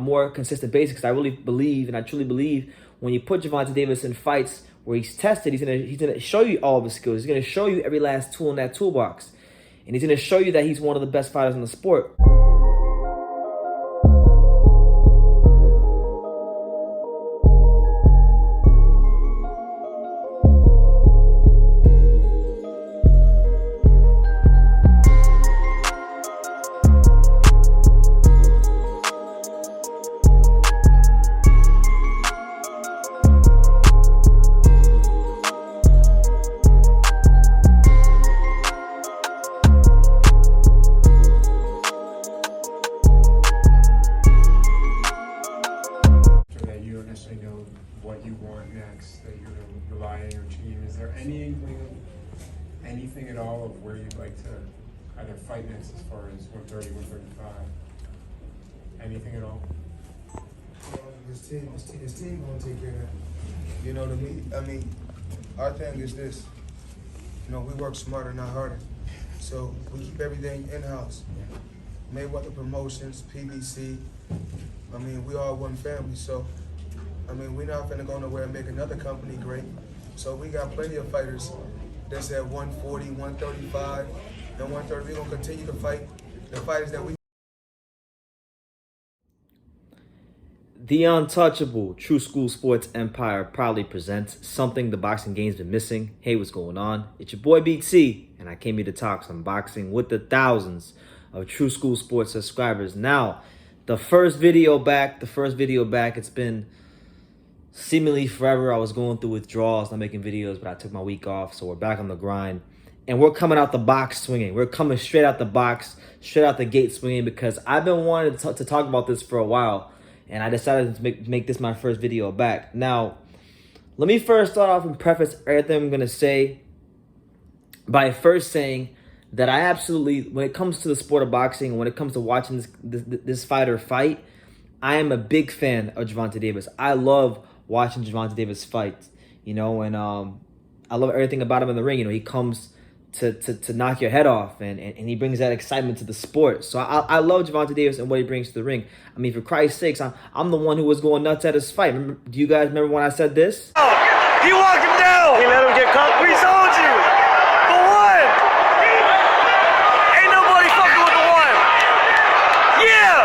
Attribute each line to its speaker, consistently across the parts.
Speaker 1: more consistent basis, because I really believe, and I truly believe, when you put Gervonta Davis in fights where he's tested, he's gonna show you all of his skills. He's gonna show you every last tool in that toolbox, and he's gonna show you that he's one of the best fighters in the sport.
Speaker 2: What you want next, that you're going to rely on your team. Is there anything at all of where you'd like to either fight next as far as 130, 135? Anything at all?
Speaker 3: His team gonna take care of that. You know, to me, I mean, our thing is this. You know, we work smarter, not harder. So we keep everything in-house. Mayweather Promotions, PBC. I mean, we all one family, so I mean, we're not finna go nowhere and make another company great. So we got plenty of fighters that's at 140, 135, and 130. We're gonna continue to fight the fighters that we.
Speaker 1: The untouchable True School Sports Empire proudly presents something the boxing game's been missing. Hey, what's going on? It's your boy BT, and I came here to talk some boxing with the thousands of True School Sports subscribers. Now, the first video back, it's been seemingly forever. I was going through withdrawals, not making videos, but I took my week off, so we're back on the grind. And we're coming out the box swinging. We're coming straight out the box, straight out the gate swinging, because I've been wanting to talk about this for a while, and I decided to make this my first video back. Now, let me first start off and preface everything I'm going to say by first saying that I absolutely, when it comes to the sport of boxing, when it comes to watching this fighter fight, I am a big fan of Gervonta Davis. I love watching Gervonta Davis fight, you know, and I love everything about him in the ring. You know, he comes to knock your head off, and he brings that excitement to the sport. So I love Gervonta Davis and what he brings to the ring. I mean, for Christ's sakes, I'm the one who was going nuts at his fight. Do you guys remember when I said this?
Speaker 4: Oh, he walked him down. He let him get caught. We told you. The one. Ain't nobody fucking with the one. Yeah.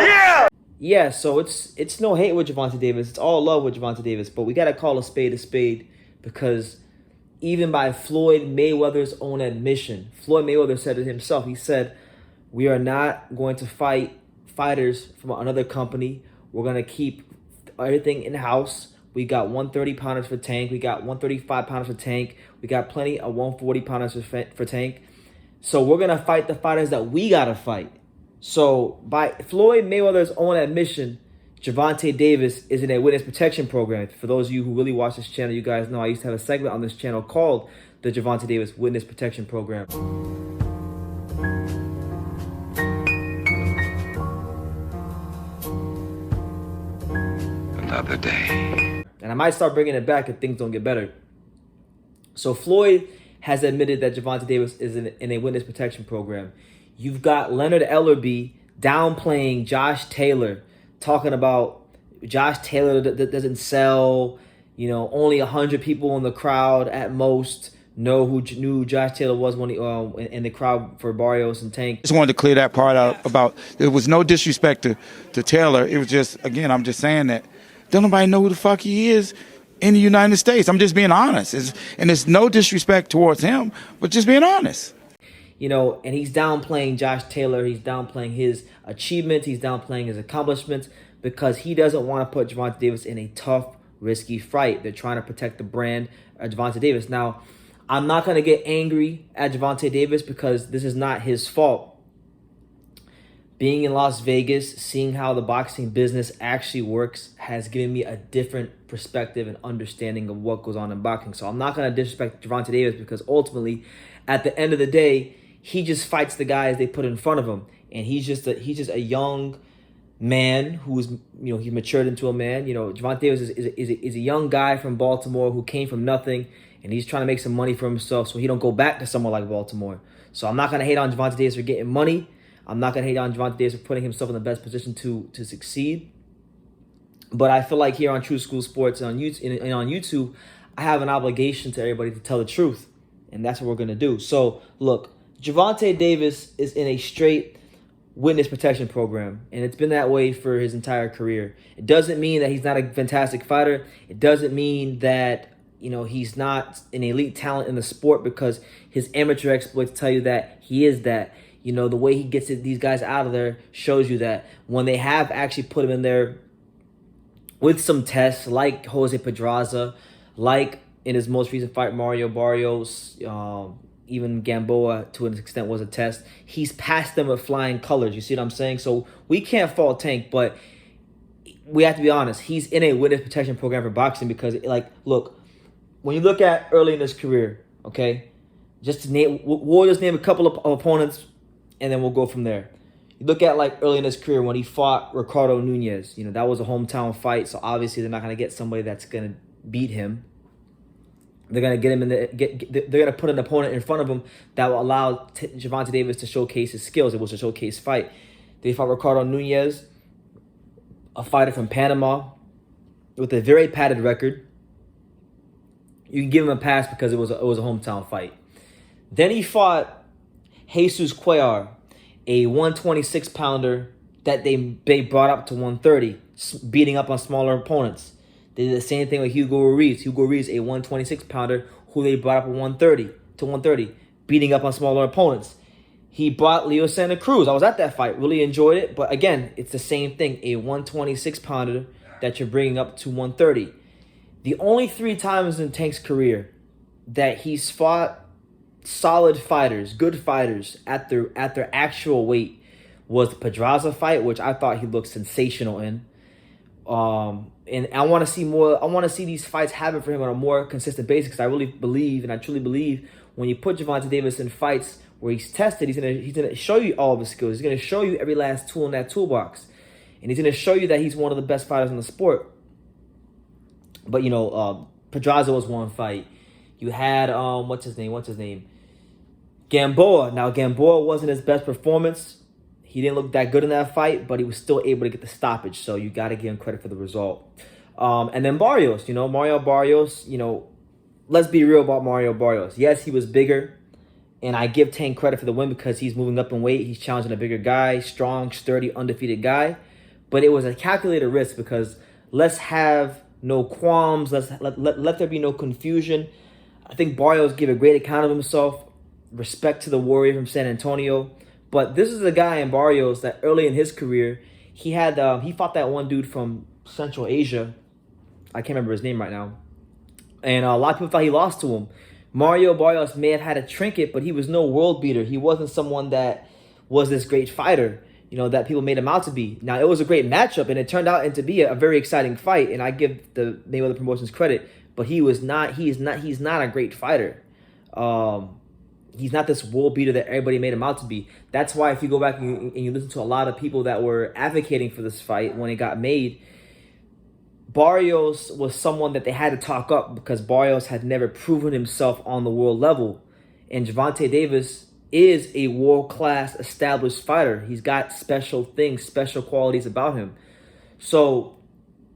Speaker 4: Yeah.
Speaker 1: Yeah, so it's no hate with Gervonta Davis. It's all love with Gervonta Davis. But we got to call a spade, because even by Floyd Mayweather's own admission, Floyd Mayweather said it himself. He said, we are not going to fight fighters from another company. We're going to keep everything in-house. We got 130-pounders for Tank. We got 135-pounders for Tank. We got plenty of 140-pounders for Tank. So we're going to fight the fighters that we got to fight. So by Floyd Mayweather's own admission, Gervonta Davis is in a witness protection program. For those of you who really watch this channel, you guys know I used to have a segment on this channel called the Gervonta Davis Witness Protection Program.
Speaker 4: Another day.
Speaker 1: And I might start bringing it back if things don't get better. So Floyd has admitted that Gervonta Davis is in a witness protection program. You've got Leonard Ellerbe downplaying Josh Taylor, talking about Josh Taylor that doesn't sell, you know, only 100 people in the crowd at most know who knew Josh Taylor was when he in the crowd for Barrios and Tank.
Speaker 5: Just wanted to clear that part out about there was no disrespect to Taylor. It was just, again, I'm just saying that don't nobody know who the fuck he is in the United States. I'm just being honest. And there's no disrespect towards him, but just being honest.
Speaker 1: You know, and he's downplaying Josh Taylor. He's downplaying his achievements. He's downplaying his accomplishments because he doesn't want to put Gervonta Davis in a tough, risky fight. They're trying to protect the brand of Gervonta Davis. Now, I'm not going to get angry at Gervonta Davis because this is not his fault. Being in Las Vegas, seeing how the boxing business actually works has given me a different perspective and understanding of what goes on in boxing. So I'm not going to disrespect Gervonta Davis because ultimately, at the end of the day, he just fights the guys they put in front of him. And he's just a young man who's, you know, he matured into a man. You know, Gervonta Davis is a young guy from Baltimore who came from nothing, and he's trying to make some money for himself so he don't go back to somewhere like Baltimore. So I'm not going to hate on Gervonta Davis for getting money. I'm not gonna hate on Gervonta Davis for putting himself in the best position to succeed. But I feel like here on True School Sports and on YouTube, I have an obligation to everybody to tell the truth, and that's what we're gonna do. So look, Gervonta Davis is in a straight witness protection program, and it's been that way for his entire career. It doesn't mean that he's not a fantastic fighter. It doesn't mean that he's not an elite talent in the sport, because his amateur exploits tell you that he is that. The way he gets these guys out of there shows you that when they have actually put him in there with some tests, like Jose Pedraza, like in his most recent fight, Mario Barrios, even Gamboa to an extent was a test. He's passed them with flying colors. You see what I'm saying? So we can't fault Tank, but we have to be honest. He's in a witness protection program for boxing because, look, when you look at early in his career, okay, just to name, we'll just name a couple of opponents, and then we'll go from there. You look at early in his career when he fought Ricardo Nunez. That was a hometown fight, so obviously they're not gonna get somebody that's gonna beat him. They're gonna get him in they're gonna put an opponent in front of him that will allow Gervonta Davis to showcase his skills. It was a showcase fight. They fought Ricardo Nunez, a fighter from Panama with a very padded record. You can give him a pass because it was a hometown fight. Then he fought Jesus Cuellar, a 126-pounder that they brought up to 130, beating up on smaller opponents. They did the same thing with Hugo Ruiz. Hugo Ruiz, a 126-pounder who they brought up at 130, beating up on smaller opponents. He brought Leo Santa Cruz. I was at that fight. Really enjoyed it. But again, it's the same thing. A 126-pounder that you're bringing up to 130. The only 3 times in Tank's career that he's fought solid fighters, good fighters at their actual weight was the Pedraza fight, which I thought he looked sensational in. And I want to see more. I want to see these fights happen for him on a more consistent basis, because I really believe, and I truly believe, when you put Gervonta Davis in fights where he's tested, he's gonna show you all of his skills. He's gonna show you every last tool in that toolbox, and he's gonna show you that he's one of the best fighters in the sport. But Pedraza was one fight. You had what's his name? Gamboa. Now Gamboa wasn't his best performance. He didn't look that good in that fight, but he was still able to get the stoppage. So you got to give him credit for the result. And then Barrios, Mario Barrios, let's be real about Mario Barrios. Yes, he was bigger, and I give Tank credit for the win because he's moving up in weight. He's challenging a bigger guy, strong, sturdy, undefeated guy. But it was a calculated risk because let's have no qualms. Let there be no confusion. I think Barrios gave a great account of himself. Respect to the Warrior from San Antonio. But this is a guy in Barrios that early in his career, he fought that one dude from Central Asia. I can't remember his name right now. And a lot of people thought he lost to him. Mario Barrios may have had a trinket, but he was no world beater. He wasn't someone that was this great fighter, that people made him out to be. Now, it was a great matchup, and it turned out to be a very exciting fight, and I give the Mayweather Promotions credit, but he's not a great fighter. He's not this world beater that everybody made him out to be. That's why if you go back and you listen to a lot of people that were advocating for this fight when it got made, Barrios was someone that they had to talk up because Barrios had never proven himself on the world level. And Gervonta Davis is a world-class established fighter. He's got special things, special qualities about him. So,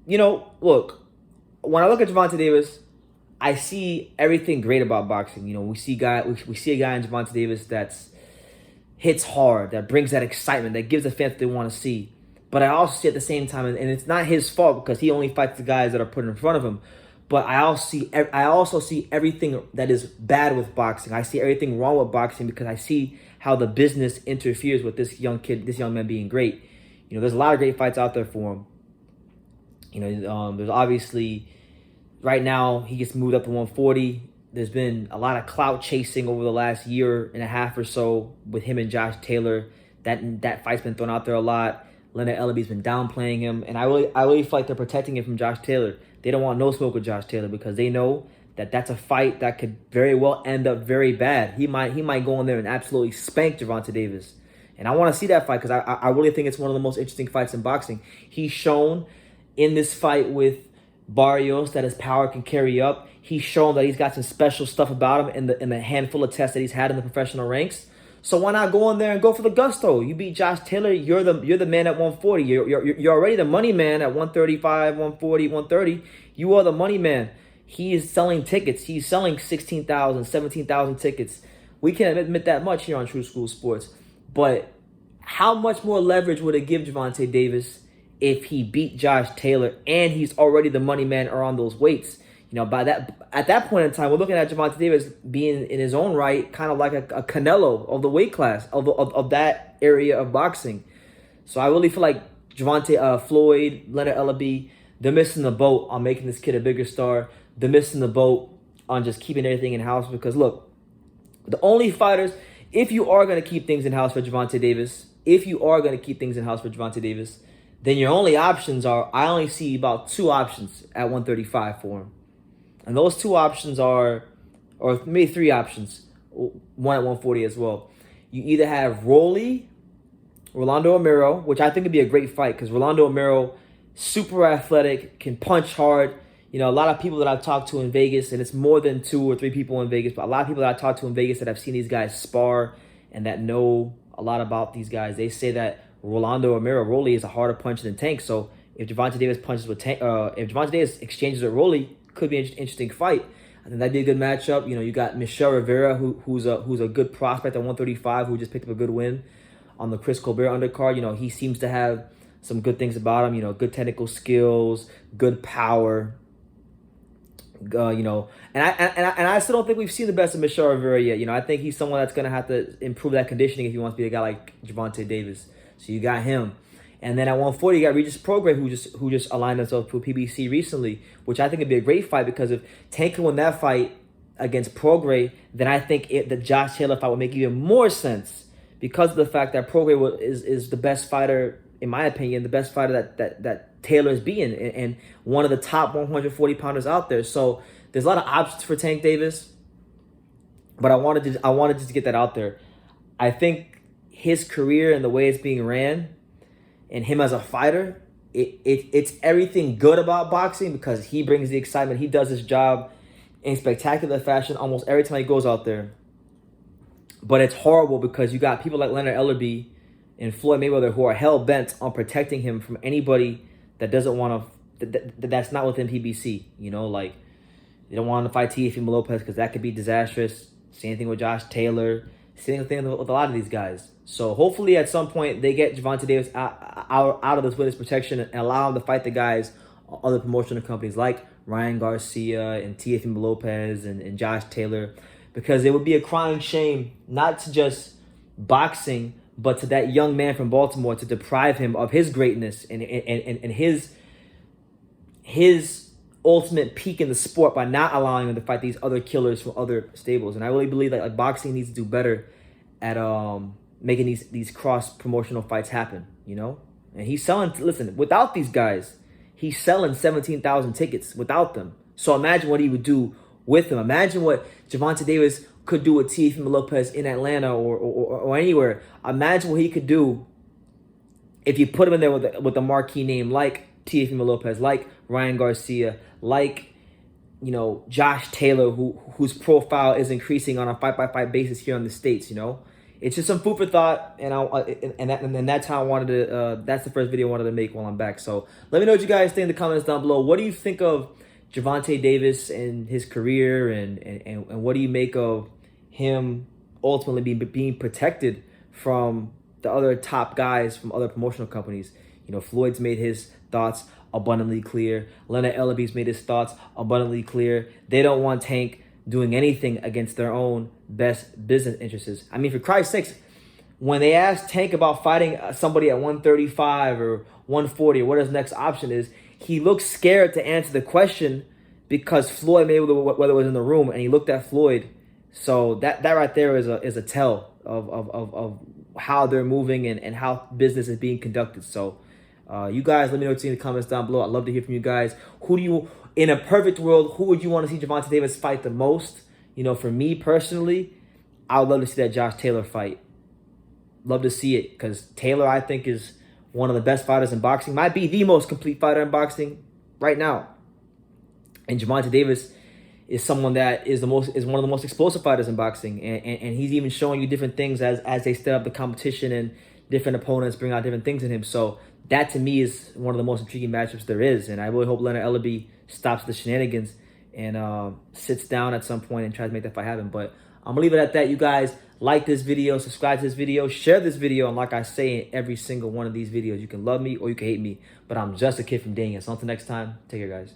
Speaker 1: look, when I look at Gervonta Davis, I see everything great about boxing. We see a guy in Gervonta Davis that's hits hard, that brings that excitement, that gives the fans what they want to see. But I also see at the same time, and it's not his fault because he only fights the guys that are put in front of him. But I also see everything that is bad with boxing. I see everything wrong with boxing because I see how the business interferes with this young man being great. There's a lot of great fights out there for him. There's obviously. Right now, he gets moved up to 140. There's been a lot of clout chasing over the last year and a half or so with him and Josh Taylor. That fight's been thrown out there a lot. Leonard Ellaby's been downplaying him, and I really feel like they're protecting him from Josh Taylor. They don't want no smoke with Josh Taylor because they know that that's a fight that could very well end up very bad. He might go in there and absolutely spank Gervonta Davis, and I want to see that fight because I really think it's one of the most interesting fights in boxing. He's shown in this fight with Barrios that his power can carry up. He's shown that he's got some special stuff about him in the handful of tests that he's had in the professional ranks. So why not go in there and go for the gusto? You beat Josh Taylor. You're the man at 140. You're already the money man at 135, 140, 130. You are the money man. He is selling tickets. He's selling 16,000, 17,000 tickets. We can't admit that much here on True School Sports. But how much more leverage would it give Gervonta Davis if he beat Josh Taylor and he's already the money man around those weights? You know, at that point in time, we're looking at Gervonta Davis being in his own right, kind of like a Canelo of the weight class of that area of boxing. So I really feel like Floyd, Leonard Ellaby, they're missing the boat on making this kid a bigger star. They're missing the boat on just keeping everything in house. Because look, the only fighters, if you are going to keep things in house for Gervonta Davis, then your only options are, I only see about 2 options at 135 for him. And those 2 options are, or maybe 3 options, one at 140 as well. You either have Rolando Amiro, which I think would be a great fight because Rolando Amiro, super athletic, can punch hard. You know, a lot of people that I've talked to in Vegas, and it's more than 2 or 3 people in Vegas, but a lot of people that I've talked to in Vegas that have seen these guys spar and that know a lot about these guys, they say that Rolando Amiro is a harder puncher than Tank. So if Gervonta Davis punches with Tank, if Gervonta Davis exchanges with Rolly, could be an interesting fight. I think that'd be a good matchup. You know, you got Michelle Rivera, who's a good prospect at 135, who just picked up a good win on the Chris Colbert undercard. You know, he seems to have some good things about him. You know, good technical skills, good power. You know, and I still don't think we've seen the best of Michelle Rivera yet. You know, I think he's someone that's gonna have to improve that conditioning if he wants to be a guy like Gervonta Davis. So you got him. And then at 140, you got Regis Prograis, who just aligned himself to a PBC recently, which I think would be a great fight because if Tank can win that fight against Prograis, then I think the Josh Taylor fight would make even more sense because of the fact that Prograis is the best fighter, in my opinion, the best fighter that Taylor's being, and one of the top 140 pounders out there. So there's a lot of options for Tank Davis, but I wanted to get that out there. I think his career and the way it's being ran, and him as a fighter, it's everything good about boxing because he brings the excitement. He does his job in spectacular fashion almost every time he goes out there. But it's horrible because you got people like Leonard Ellaby and Floyd Mayweather who are hell-bent on protecting him from anybody that doesn't want to, that's not within PBC. You know, like, they don't want to fight Teofimo Lopez because that could be disastrous. Same thing with Josh Taylor. Same thing with a lot of these guys. So hopefully at some point they get Gervonta Davis out of this witness protection and allow him to fight the guys on other promotional companies like Ryan Garcia and Teofimo Lopez and Josh Taylor, because it would be a crying shame not to just boxing, but to that young man from Baltimore, to deprive him of his greatness and his ultimate peak in the sport by not allowing him to fight these other killers from other stables. And I really believe that like boxing needs to do better at making these cross promotional fights happen, you know? And he's selling, listen, without these guys, he's selling 17,000 tickets without them. So imagine what he would do with them. Imagine what Gervonta Davis could do with Teofimo Lopez in Atlanta or anywhere. Imagine what he could do if you put him in there with a marquee name like Teofimo Lopez, like Ryan Garcia, like, you know, Josh Taylor, whose profile is increasing on a fight-by-fight basis here in the States, you know? It's just some food for thought, and that's how I wanted to, that's the first video I wanted to make while I'm back. So let me know what you guys think in the comments down below. What do you think of Gervonta Davis and his career, and what do you make of him ultimately being protected from the other top guys from other promotional companies? You know, Floyd's made his thoughts abundantly clear. Leonard Ellaby's made his thoughts abundantly clear. They don't want Tank doing anything against their own best business interests. I mean, for Christ's sakes, when they asked Tank about fighting somebody at 135 or 140 or what his next option is, he looked scared to answer the question because Floyd Mayweather was in the room, and he looked at Floyd. So that right there is a tell of how they're moving and how business is being conducted. So you guys, let me know what you think in the comments down below. I'd love to hear from you guys. Who do you, in a perfect world, who would you want to see Gervonta Davis fight the most? You know, for me personally, I would love to see that Josh Taylor fight. Love to see it because Taylor, I think, is one of the best fighters in boxing. Might be the most complete fighter in boxing right now. And Gervonta Davis is someone that is one of the most explosive fighters in boxing, and he's even showing you different things as they step up the competition and different opponents bring out different things in him. So that to me is one of the most intriguing matchups there is, and I really hope Leonard Ellaby stops the shenanigans and sits down at some point and tries to make that fight happen. But I'm gonna leave it at that. You guys like this video, subscribe to this video, share this video, and like I say in every single one of these videos, you can love me or you can hate me, but I'm just a kid from Daniel. So until next time, take care, guys.